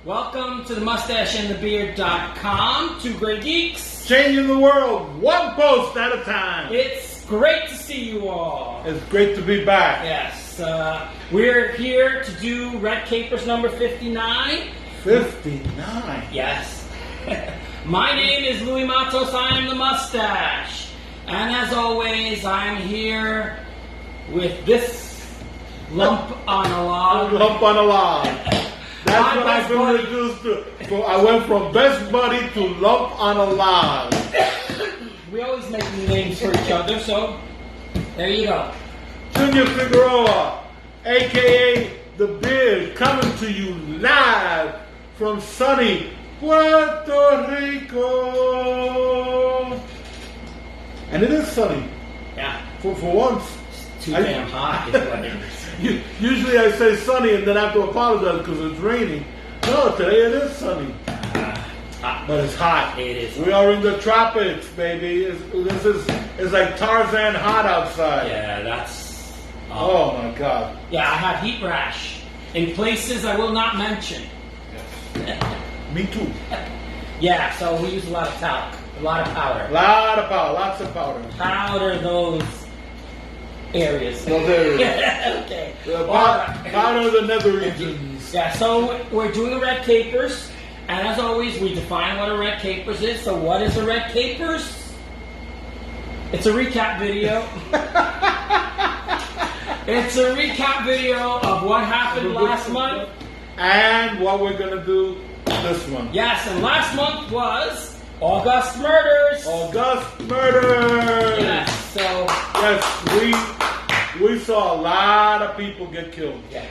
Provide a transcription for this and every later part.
Welcome to the Mustache and The Beard.com. Two great geeks. Changing the world, one post at a time. It's great to see you all. It's great to be back. Yes. We're here to do Red Capers number 59. 59? Yes. My name is Louis Matos. I am the Mustache. And as always, I'm here with this lump on a log. Lump on a log. That's what I've been reduced to. So I went from best buddy to lump on a log. We always make new names for each other, so there you go. Junior Figueroa, a.k.a. The Beard, coming to you live from sunny Puerto Rico. And it is sunny. Yeah. For once. It's too damn hot. Is what it is. Usually I say sunny and then I have to apologize because it's raining. No, today it is sunny. But it's hot. It is. We are in the tropics, baby. It's like Tarzan hot outside. Yeah, that's... oh my God. Yeah, I have heat rash in places I will not mention. Yes. Me too. Yeah, so we use a lot of talc, a lot of powder. Lot of powder, lots of powder. Powder those areas. Those areas. Okay. Powder the nether regions. Yeah, so we're doing the red capers, and as always, we define what a red capers is. So what is a red capers? It's a recap video. It's a recap video of what happened last month. And what we're going to do this month. Yes, and last month was August murders. August murders. Yes, so... Yes, we saw a lot of people get killed. Yeah.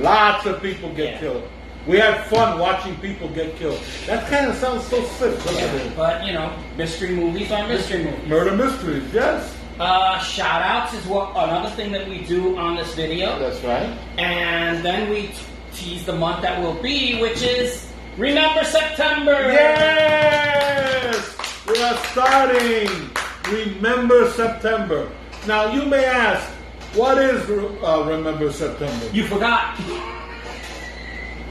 Lots of people get killed. We had fun watching people get killed. That kind of sounds so sick, doesn't it? But, you know, mystery movies are mystery movies. Murder mysteries, yes. Shout outs is another thing that we do on this video. That's right. And then we tease the month that will be, which is Remember September. Yes! We are starting Remember September. Now, you may ask, what is Remember September? You forgot.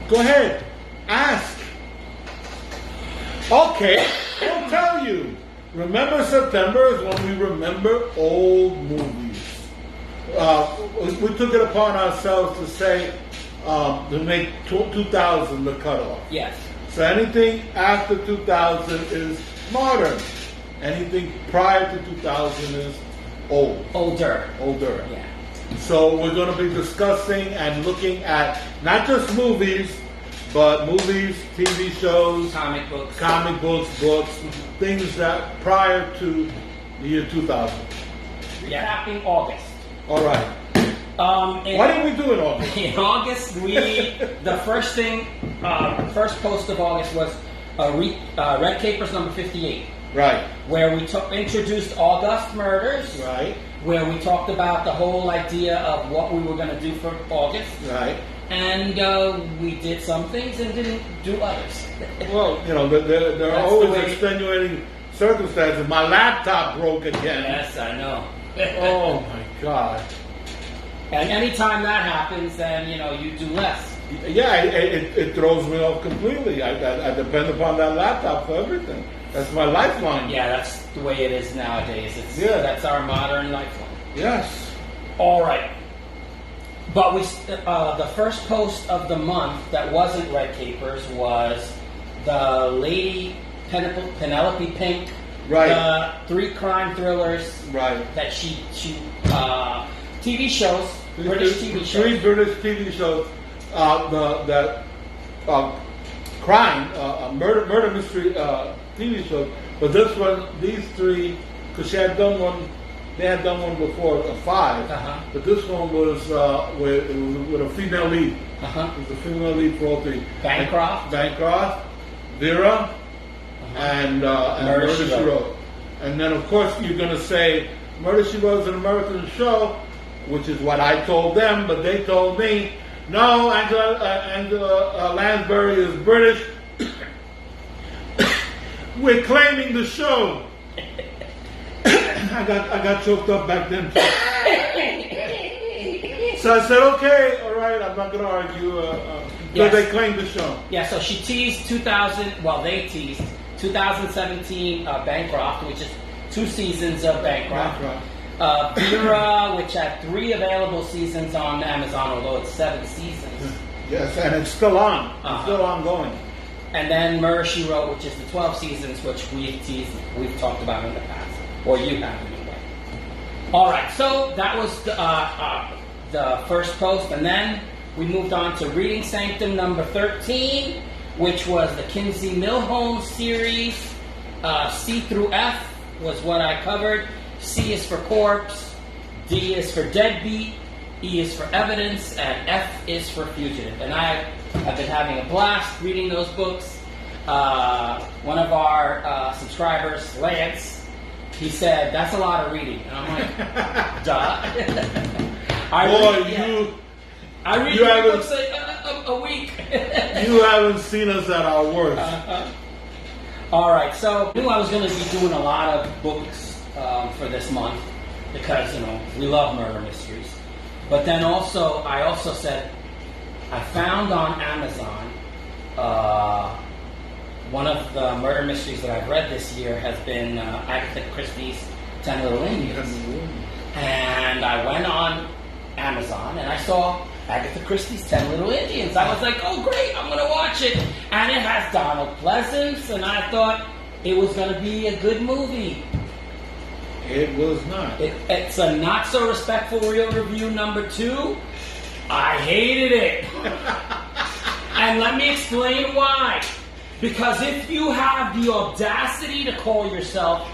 Go ahead. Ask. Okay, I'll tell you. Remember September is when we remember old movies. We took it upon ourselves to say, to make 2000 the cutoff. Yes. So anything after 2000 is modern. Anything prior to 2000 is old. Older. Yeah. So we're going to be discussing and looking at not just movies, but movies, TV shows, comic books, books, things that prior to the year 2000. Yeah, happening August. All right. What did we do in August? In August, the first post of August was Red Capers number 58. Right. Where we introduced August murders. Right. Where we talked about the whole idea of what we were going to do for August. Right. And we did some things and didn't do others. Well, you know, there are always extenuating circumstances. My laptop broke again. Yes, I know. Oh my God. And anytime that happens, then, you know, you do less. Yeah, it throws me off completely. I depend upon that laptop for everything. That's my lifeline. Yeah, that's the way it is nowadays. That's our modern lifeline. Yes. All right. But the first post of the month that wasn't Red Capers was the lady Penelope Pink. Right. The 3 crime thrillers. Right. That she TV shows. British TV shows. 3 British TV shows. Crime, murder mystery TV shows. But these 3, because they had done one before, 5. But this one was with a female lead. It was a female lead for all 3. Bancroft, Vera, and Murder, She Wrote. And then, of course, you're going to say Murder, She Wrote is an American show, which is what I told them, but they told me, no, Angela Lansbury is British. We're claiming the show. I got choked up back then. So I said, okay, all right, I'm not going to argue. So they claimed the show. Yeah, so she teased they teased 2017 Bancroft, which is 2 seasons of Bancroft. Vera, which had 3 available seasons on Amazon, although it's 7 seasons. Yes, and it's still on. It's still ongoing. And then Murder, She Wrote, which is the 12 seasons, which we've talked about in the past. Or you have, anyway. All right, so that was the first post. And then we moved on to Reading Sanctum number 13, which was the Kinsey Milholm series. C through F was what I covered. C is for corpse, D is for deadbeat, E is for evidence, and F is for fugitive. And I have been having a blast reading those books. One of our subscribers, Lance, he said, that's a lot of reading. And I'm like, duh. I read books a week. You haven't seen us at our worst. All right, so I knew I was going to be doing a lot of books for this month because, we love murder mysteries. But then I also said, I found on Amazon one of the murder mysteries that I've read this year has been Agatha Christie's 10 Little Indians. And I went on Amazon and I saw Agatha Christie's 10 Little Indians. I was like, oh great, I'm going to watch it. And it has Donald Pleasance, and I thought it was going to be a good movie. It was not. It's a not so respectful real review number 2. I hated it. And let me explain why. Because if you have the audacity to call yourself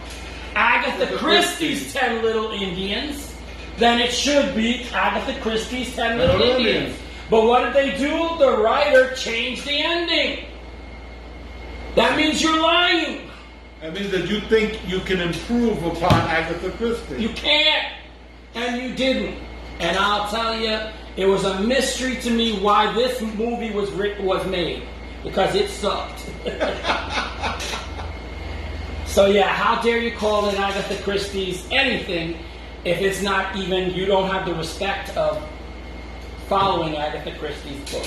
Agatha Christie's 10 Little Indians, then it should be Agatha Christie's 10 Little Indians. But what did they do? The writer changed the ending. That means you're lying. That means that you think you can improve upon Agatha Christie. You can't. And you didn't. And I'll tell you, it was a mystery to me why this movie was made. Because it sucked. So yeah, how dare you call it Agatha Christie's anything if it's not even, you don't have the respect of following Agatha Christie's book.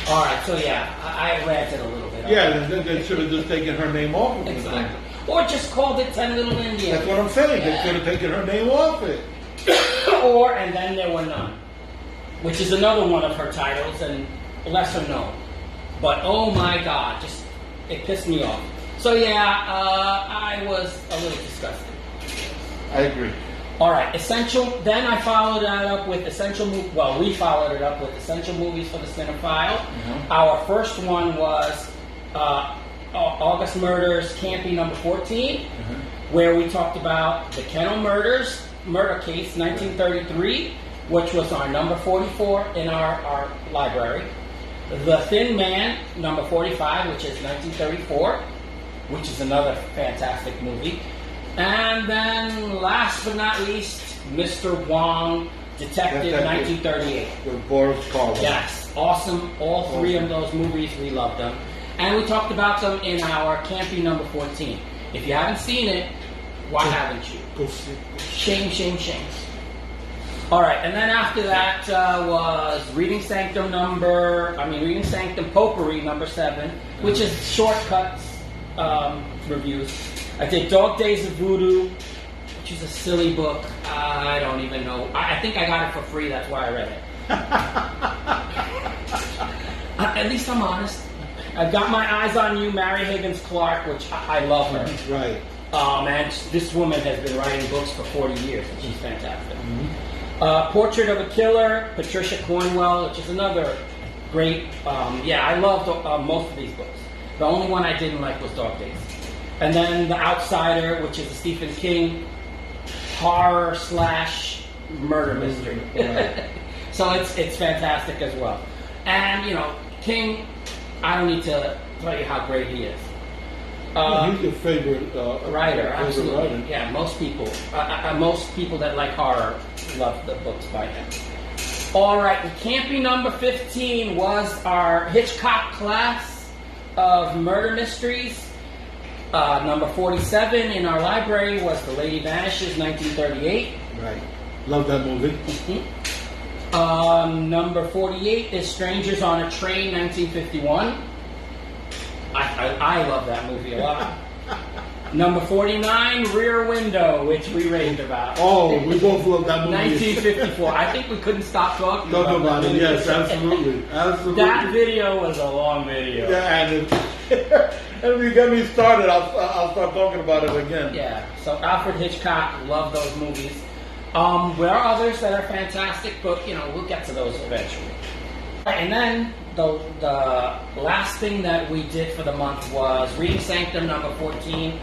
Alright, so yeah, I ranted a little bit. Yeah, they should have just taken her name off of it. Exactly. Or just called it 10 Little Indians. That's what I'm saying. Yeah. They should have taken her name off it. And Then There Were None, which is another one of her titles and lesser known. But oh my God, it pissed me off. So yeah, I was a little disgusted. I agree. All right, essential. Then I followed that up with essential. We followed it up with essential movies for the Cinephile. Mm-hmm. Our first one was August Murders, Campy number 14, mm-hmm. where we talked about the Kennel murder case, 1933, which was our number 44 in our library. The Thin Man, number 45, which is 1934, which is another fantastic movie. And then, last but not least, Mr. Wong, Detective 1938. With Boris Karloff. Yes, awesome. All 3 of those movies, we love them. And we talked about them in our Campy number 14. If you haven't seen it, why haven't you? Go see it. Shame, shame, shame. All right, and then after that was Reading Sanctum Potpourri number 7, which is shortcuts reviews. I did Dog Days of Voodoo, which is a silly book. I don't even know. I think I got it for free. That's why I read it. At least I'm honest. I've got my eyes on you, Mary Higgins Clark, which I love her. Right. And this woman has been writing books for 40 years, and she's fantastic. Mm-hmm. Portrait of a Killer, Patricia Cornwell, which is another great. I loved most of these books. The only one I didn't like was Dog Days. And then The Outsider, which is a Stephen King horror / murder mystery. Right. So it's fantastic as well. And, King, I don't need to tell you how great he is. He's your favorite writer, absolutely. Writer. Yeah, most people that like horror love the books by him. All right, Campy number 15 was our Hitchcock class of murder mysteries. Number 47 in our library was The Lady Vanishes, 1938. Right. Love that movie. Mm-hmm. Number 48 is Strangers on a Train, 1951. I love that movie a lot. Number 49, Rear Window, which we raved about. Oh, we both love that movie. 1954. I think we couldn't stop talking about it. Yes, absolutely. Absolutely. That video was a long video. Yeah, and if you get me started, I'll start talking about it again. Yeah, so Alfred Hitchcock, love those movies. There are others that are fantastic, but we'll get to those eventually. And then the last thing that we did for the month was Reading Sanctum number 14,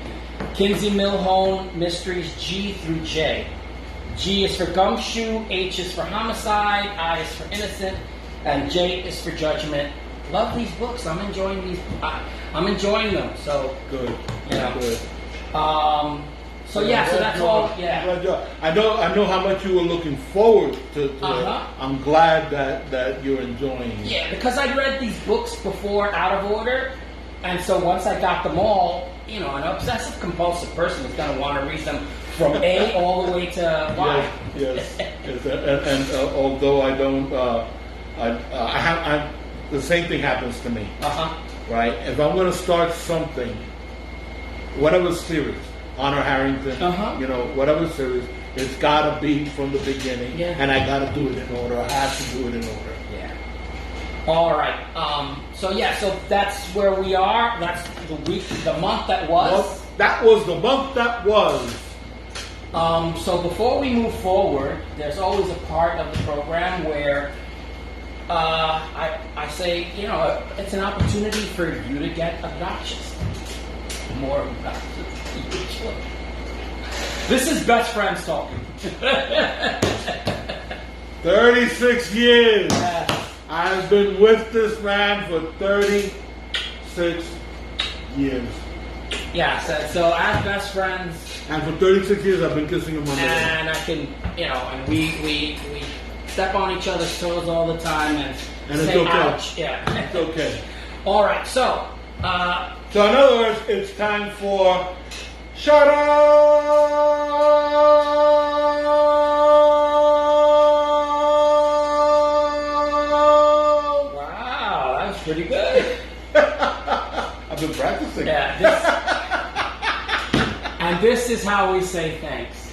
Kinsey Milhone Mysteries G through J. G is for Gumshoe, H is for Homicide, I is for Innocent, and J is for Judgment. Love these books. I'm enjoying these. I'm enjoying them. So good. Good. So that's all. Yeah. I know how much you were looking forward to it. I'm glad that you're enjoying it. Yeah, because I'd read these books before out of order, and so once I got them all, an obsessive compulsive person is going to want to read them from A all the way to Y. Yes. And although I don't, the same thing happens to me. Right. If I'm going to start something, whatever series. Honor Harrington, whatever series, it's got to be from the beginning, and I got to do it in order. I have to do it in order. Yeah. All right. So that's where we are. That's the month that was. Well, that was the month that was. So before we move forward, there's always a part of the program where I say, it's an opportunity for you to get obnoxious. More obnoxious. This is best friends talking. 36 years. Yes. I've been with this man for 36 years. Yeah, so as best friends. And for 36 years I've been kissing him on the lips. And I can, and we step on each other's toes all the time and it's say okay. ouch. Yeah. It's okay. All right, so in other words, it's time for Shut Up! Wow, that was pretty good. I've been practicing. Yeah. And this is how we say thanks.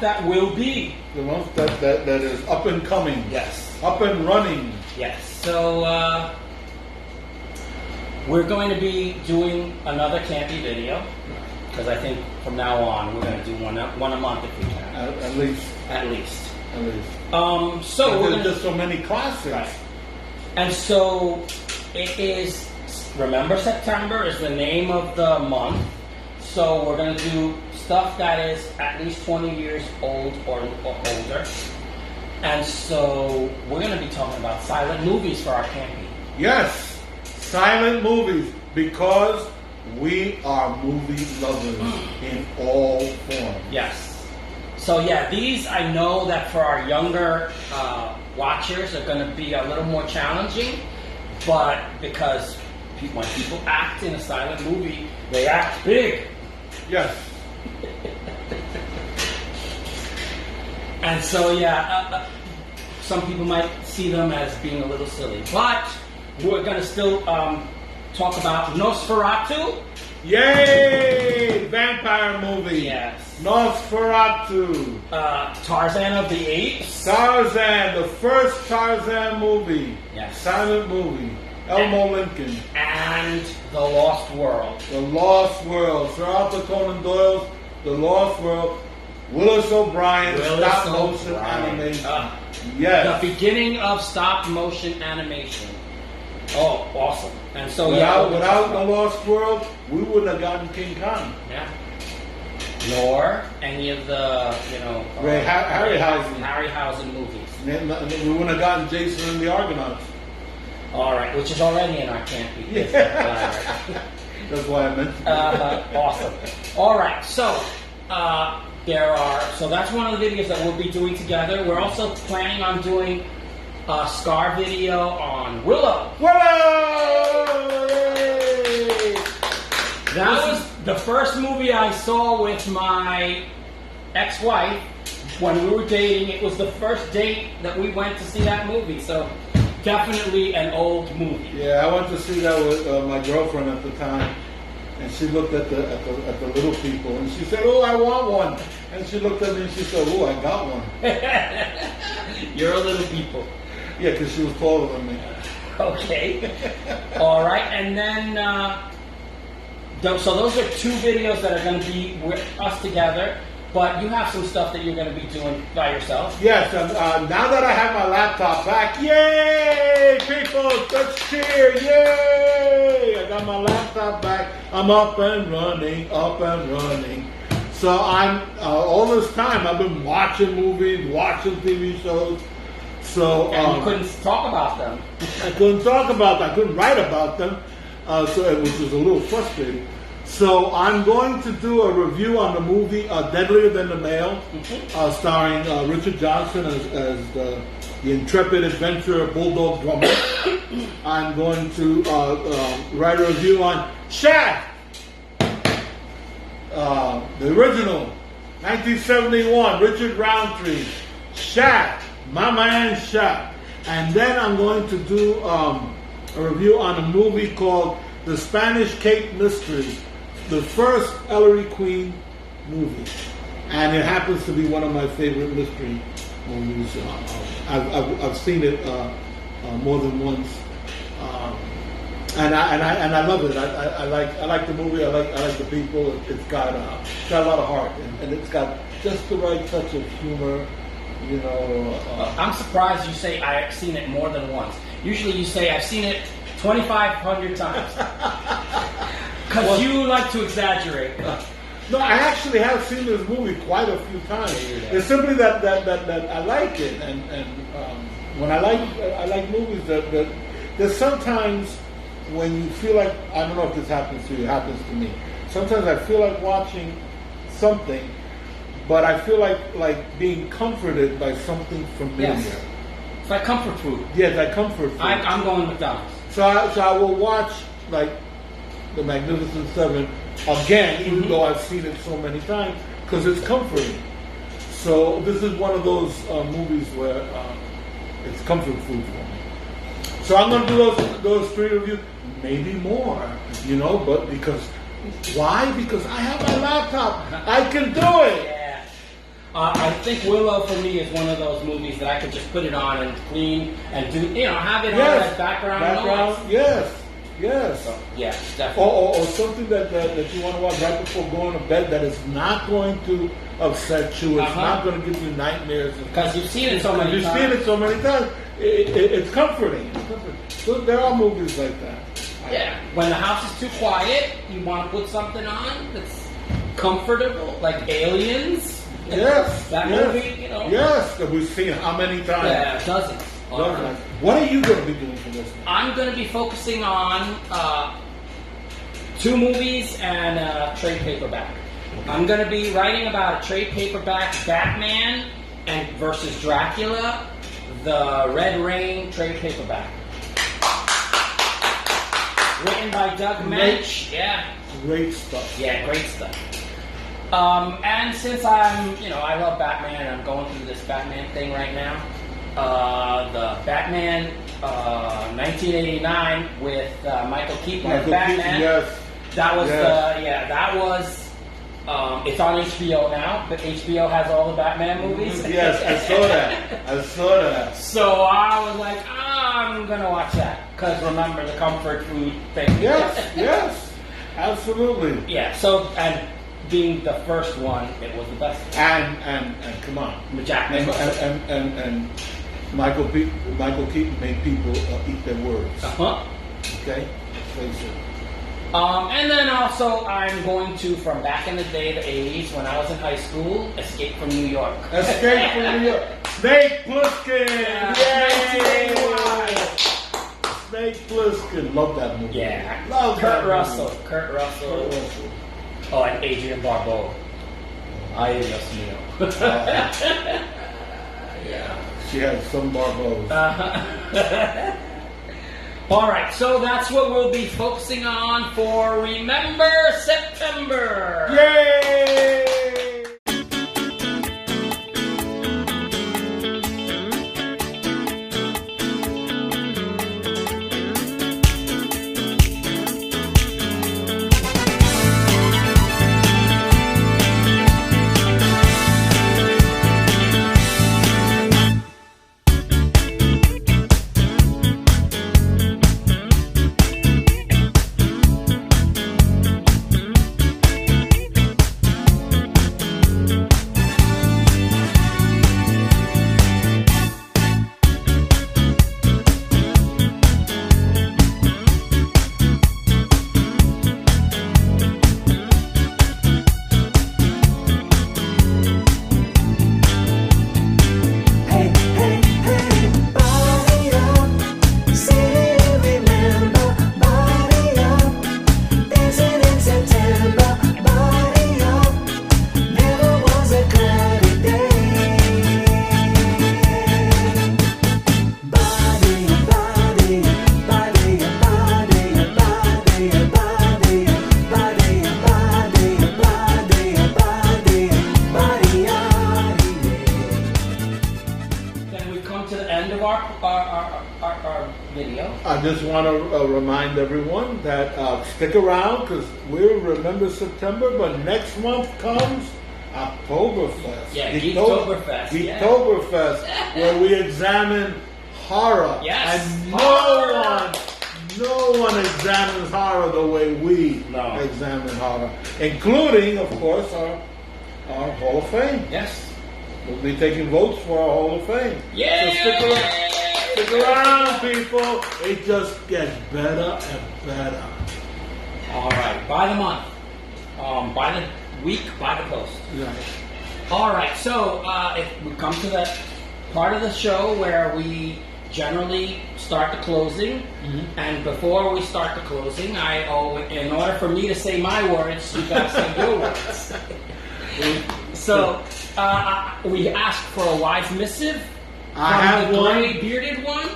month that will be. The month that is up and coming. Yes. Up and running. Yes. So we're going to be doing another campy video because I think from now on we're going to do one a month if we can. At least. At least. At least. So there's just so many classics. Right. And so it is. Remember, September is the name of the month. So we're going to do stuff that is at least 20 years old or older. And so we're going to be talking about silent movies for our camping. Yes, silent movies, because we are movie lovers in all forms. Yes. So yeah, these I know that for our younger watchers are going to be a little more challenging, but because when people act in a silent movie, they act big. Yes. And so, yeah, some people might see them as being a little silly. But we're going to still talk about Nosferatu. Yay! Vampire movie. Yes. Nosferatu. Tarzan of the Apes. Tarzan, the first Tarzan movie. Yes. Silent movie. Elmo Lincoln. And The Lost World. The Lost World. Sir Arthur Conan Doyle's The Lost World. Willis O'Brien, stop motion animation. Yes. The beginning of stop motion animation. Oh, awesome. And so without The Lost World, we wouldn't have gotten King Kong. Yeah. Nor any of the, Harryhausen movies. We wouldn't have gotten Jason and the Argonauts. All right, which is already in our campy. Yeah. That's why I mentioned it. Awesome. All right, so so that's one of the videos that we'll be doing together. We're also planning on doing a Scar video on Willow. Willow! Yay! That was the first movie I saw with my ex-wife when we were dating. It was the first date that we went to see that movie, so definitely an old movie. Yeah, I went to see that with my girlfriend at the time, and she looked at the little people, and she said, "Oh, I want one." And she looked at me and she said, "Oh, I got one." You're a little people. Yeah, because she was taller than me. Okay. All right, and then so those are two videos that are going to be with us together. But you have some stuff that you're going to be doing by yourself. Yes, and now that I have my laptop back, yay, people, let's cheer, yay! I got my laptop back. I'm up and running. So I'm all this time I've been watching movies, watching TV shows. So and you couldn't talk about them. I couldn't talk about them. I couldn't write about them, which was a little frustrating. So I'm going to do a review on the movie Deadlier Than the Male, starring Richard Johnson as the intrepid adventurer Bulldog Drummer. I'm going to write a review on Shaft, the original, 1971, Richard Roundtree, Shaft, my man Shaft. And then I'm going to do a review on a movie called The Spanish Cape Mystery, the first Ellery Queen movie, and it happens to be one of my favorite mystery movies. I've seen it more than once, and I love it. I like the movie. I like the people. It's got a lot of heart, and it's got just the right touch of humor. I'm surprised you say I've seen it more than once. Usually you say I've seen it 2,500 times. Because you like to exaggerate. No, I actually have seen this movie quite a few times. It's simply that I like it, and when I like movies that there's sometimes when you feel like, I don't know if this happens to you, it happens to me. Sometimes I feel like watching something, but I feel like being comforted by something familiar. Yes. It's like comfort food. Yeah, it's like comfort food. I'm going McDonald's. So I will watch like The Magnificent Seven again, even though I've seen it so many times, because it's comforting. So this is one of those movies where it's comfort food for me. So I'm going to do those three reviews, maybe more, but because, why? Because I have my laptop. I can do it. Yeah. I think Willow for me is one of those movies that I could just put it on and clean and do, have it on as background noise. Yes. So, yeah, definitely. Or something that you want to watch right before going to bed that is not going to upset you. It's not going to give you nightmares. Because you've seen it so many times. You've seen it so many times. It's comforting. So there are movies like that. Yeah. When the house is too quiet, you want to put something on that's comfortable, like Aliens. Yes. That movie, Yes, that we've seen how many times? Yeah, dozens. What are you going to be doing for this? I'm going to be focusing on 2 movies and a trade paperback. I'm going to be writing about a trade paperback, Batman and versus Dracula, the Red Rain trade paperback. Written by Doug Mensch. Yeah. Great stuff. Yeah, great stuff. And since I love Batman, and I'm going through this Batman thing right now. The Batman 1989 with Michael Keaton as Batman. Yes. That was it's on HBO now, but HBO has all the Batman movies. Yes, I saw that. So I was like, I'm gonna watch that because remember the comfort food thing. Yes, absolutely. Yeah. So and being the first one, it was the best. And come on, Jack Nicholson and Michael Keaton made people eat their words. Okay, let's face it. And then also I'm going to, from back in the day, the 80s, when I was in high school, Escape from New York. Escape from New York. Snake Plissken! Yay! Snake Plissken. Love that movie. Yeah. Love Kurt that Russell. movie. Kurt Russell. Oh, and Adrian Barbeau. Ay, Dios mío. Yeah. She had some Barbeaus. All right, so that's what we'll be focusing on for Remember September. Yay! I just want to remind everyone that stick around because we'll remember September, but next month comes Oktoberfest. Yeah, Geektoberfest. Geektoberfest, where we examine horror. Yes, and horror. no one examines horror the way we examine horror, including, of course, our Hall of Fame. Yes. We'll be taking votes for our Hall of Fame. Yeah. So stick around. Stick around, people. It just gets better and better. All right. By the month. By the week, by the post. Right. All right. So if we come to that part of the show where we generally start the closing, and before we start the closing, in order for me to say my words, you got to say your words. So we asked for a wise missive. I have the one, gray bearded one,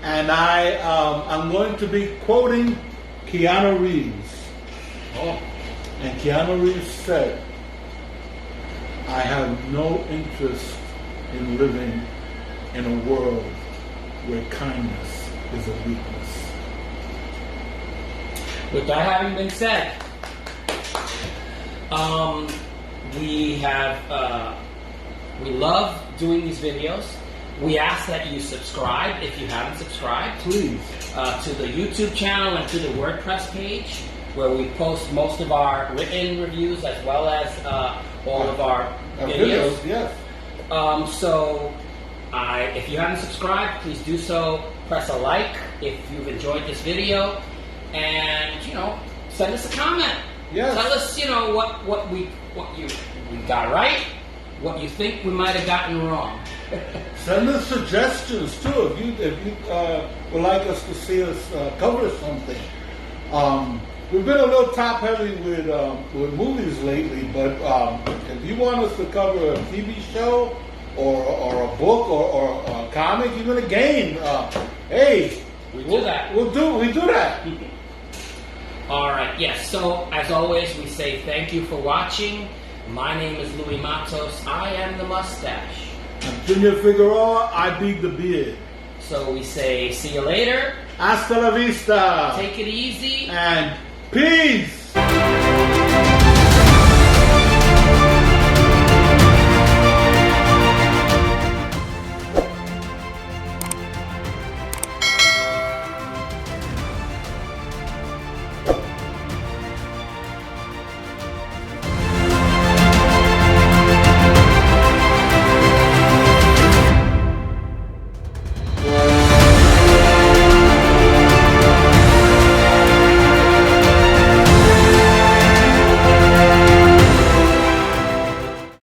and I'm going to be quoting Keanu Reeves. Oh. And Keanu Reeves said, "I have no interest in living in a world where kindness is a weakness." With that having been said, we have We love doing these videos. We ask that you subscribe if you haven't subscribed. Please. To the YouTube channel and to the WordPress page, where we post most of our written reviews as well as all of our videos. Yes. If you haven't subscribed, please do so. Press a like if you've enjoyed this video, and send us a comment. Yes. Tell us what we got right, what you think we might have gotten wrong. Send us suggestions too if you would like us to see us cover something. We've been a little top heavy with movies lately, but if you want us to cover a TV show or a book or a comic, even a game, hey, do that. We do that. All right. Yes. So as always, we say thank you for watching. My name is Louis Matos. I am the Mustache. I'm Junior Figueroa. I beat the beard. So we say see you later. Hasta la vista. Take it easy. And peace.